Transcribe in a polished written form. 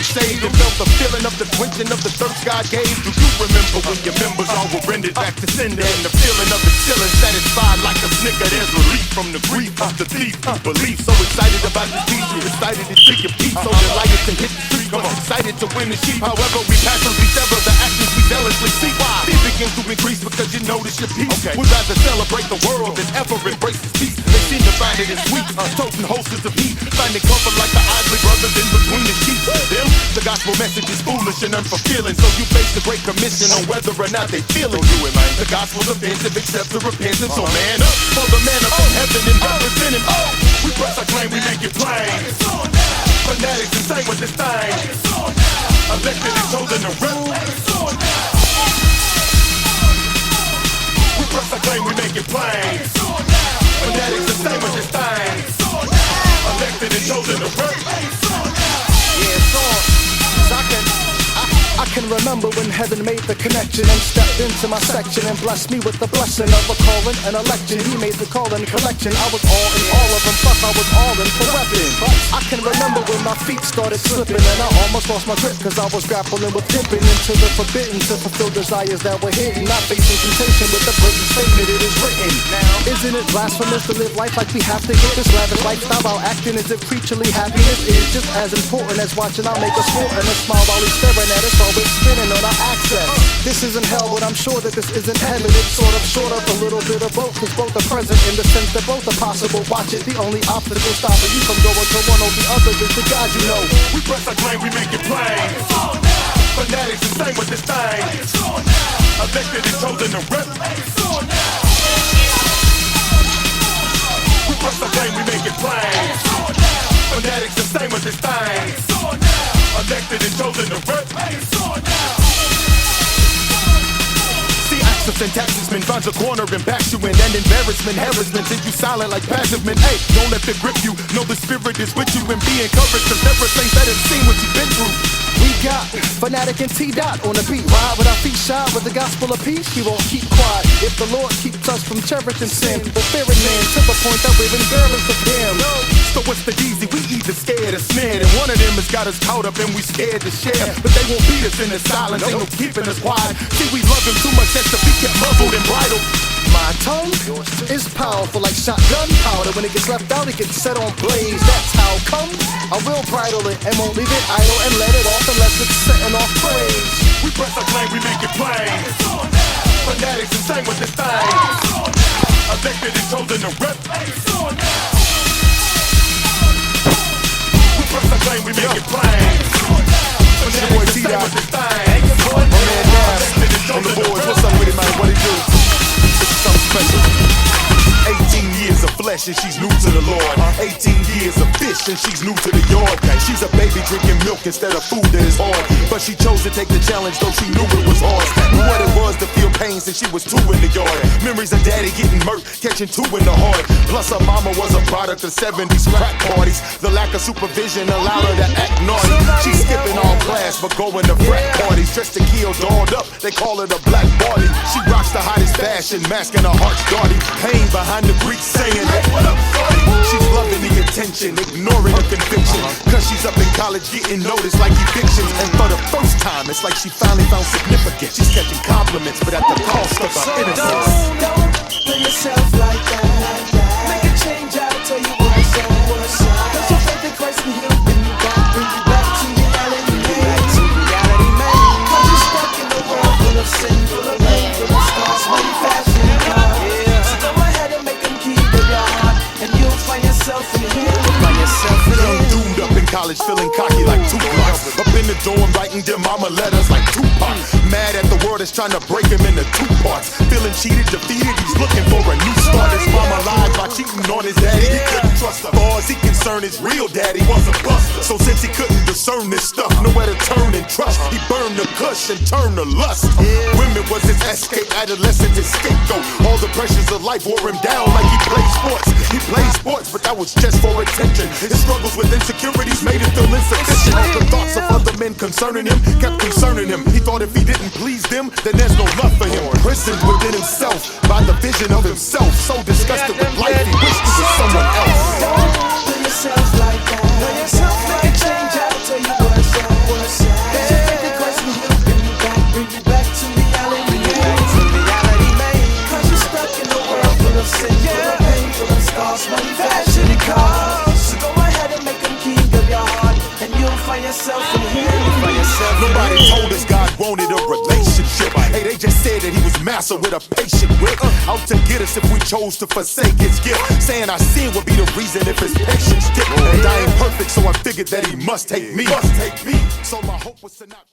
God saved, and felt the feeling of the quenching of the thirst God gave. Do you remember when your members all were rendered back to sender, and the feeling of the chillin' satisfied like a snicker? There's relief from the grief of the thief. Belief, so excited about the beat, you excited to speak your peace, so delighted to hit the street, come on, excited to win the sheep. However, we passively sever the actions we zealously seek. Why? It begins to increase because you notice your peace. We'd rather celebrate the world than ever embrace its peace. They seem to find it in sweet, toting holsters of heat, finding comfort like the Isley brothers in between the sheets. Them, the gospel message is foolish and unfulfilling, so you base the great commission on whether or not they feel it. Do it, man. The gospel's offensive, accept the repentance. So man up for the man up from heaven and representing. We press our claim, we make it plain. Fanatics insane with this thing. Elected and chosen to rep. We press our claim, we make it plain. Fanatics insane with this thing. Elected and chosen to rep. Yeah, it's on. 'Cause I can remember when heaven made the connection and stepped into my section and blessed me with the blessing of a calling and election. He made the call and collection. I was all in all of them, plus I was all in for weapon. I can remember when my feet started slipping and I almost lost my grip cause I was grappling with dipping into the forbidden to fulfill desires that were hidden. Not facing temptation with the blatant statement it is written. Now, isn't it blasphemous to live life like we have to get this lavish lifestyle while acting as if creaturely happiness is just as important as watching I make a sport and a smile while he's staring at us. Always spinning on our access. This isn't hell, but I'm sure that this isn't heaven. It's sort of short of a little bit of both, cause both are present in the sense that both are possible. Watch it, the only obstacle stopping you from going to one or the other is the God you know. We press our claim, we make it plain. Fanatics insane with this thing. Elected and chosen to rep. We press our claim, we make it plain. Fanatics insane with this thing. Elected and chosen to rep. See, access and taxesman finds a corner and backs you in. And embarrassment, harassment, and you silent like passive men. Hey, don't let it grip you. Know the spirit is with you and be encouraged. Cause there are things that have seen what you've been through. We got Fanatic and T-Dot on the beat. Ride with our feet shod with the gospel of peace. He won't keep quiet if the Lord keeps us from cherishing sin or fearing man to the point that we're embarrassed of him. So what's the easy? We either scared or snared, and one of them has got us caught up and we scared to share. But they won't beat us in the silence, ain't no keeping us quiet. See, we love him too much just to be kept muzzled and bridled. My tongue is powerful like shotgun powder. When it gets left out, it gets set on blaze. That's how come I will bridle it and won't leave it idle and let it off unless it's setting off praise. We press our claim, we make it plain. Fanatics insane with this thing. Elected and chosen to rep. We press our claim, we make it plain. Fanatics insane with this thing. My man Nas on the boards. What's up with it, man? What he do? This is something special. 18 years of flesh and she's new to the Lord. 18 years of fish and she's new to the yard. She's a baby drinking milk instead of food that is hard. But she chose to take the challenge though she knew it was hard. Knew what it was to feel pain since she was 2 in the yard. Memories of daddy getting murked, catching 2 in the heart. Plus her mama was a product of 70s crack parties. The lack of supervision allowed her to act naughty. She's skipping all class but going to frat parties. Dressed to kill, dolled up, they call it a black Barbie. She rocks the hottest fashion, masking her heart's darty. Pain behind the Greek saying, hey, what up, shorty? She's loving the attention, ignoring the conviction. Cause she's up in college getting noticed like evictions. And for the first time, it's like she finally found significance. She's catching compliments, but at the cost of her innocence. Don't play yourself like that. Make a change, I'll tell you what's up. Cause your faith in Christ will heal when you back, bring you back to reality, man. Cause you're stuck in a world full of sin, full of pain, full of scars, money, fashion, and car. So go ahead and make them keep it your heart, and you'll find yourself in here. Young dude up in college feeling cocky like Tupac. Up in the dorm writing dear mama letters like Tupac. Mad at the world that's trying to break him into 2 parts. Feeling cheated, defeated, he's looking for a new start. His mama lied by cheating on his daddy. He couldn't trust her. Far as he concerned, his real daddy was a buster. So since he couldn't discern this stuff, nowhere to turn and trust, he burned the kush and turned to lust. Women was his escape, adolescence his scapegoat. All the pressures of life wore him down like he played sports. He played sports, but that was just for attention. His struggles with insecurities made him feel insufficient. All the thoughts of other men concerning him kept concerning him. He thought if he didn't please them, then there's no love for him. Prisoned within himself by the vision of himself. So disgusted with life, he wished he was someone else. Don't play yourself like that. Make a change, I'll tell you what's up. sex, money, fashion, and cars. So go ahead and make them king of your heart, and you'll find yourself in here. Nobody told us God wanted a relationship. Hey, they just said that he was master with a patient whip. Out to get us if we chose to forsake his gift. Saying our sin would be the reason if his patience did. And I ain't perfect, so I figured that he must take me. So my hope was to not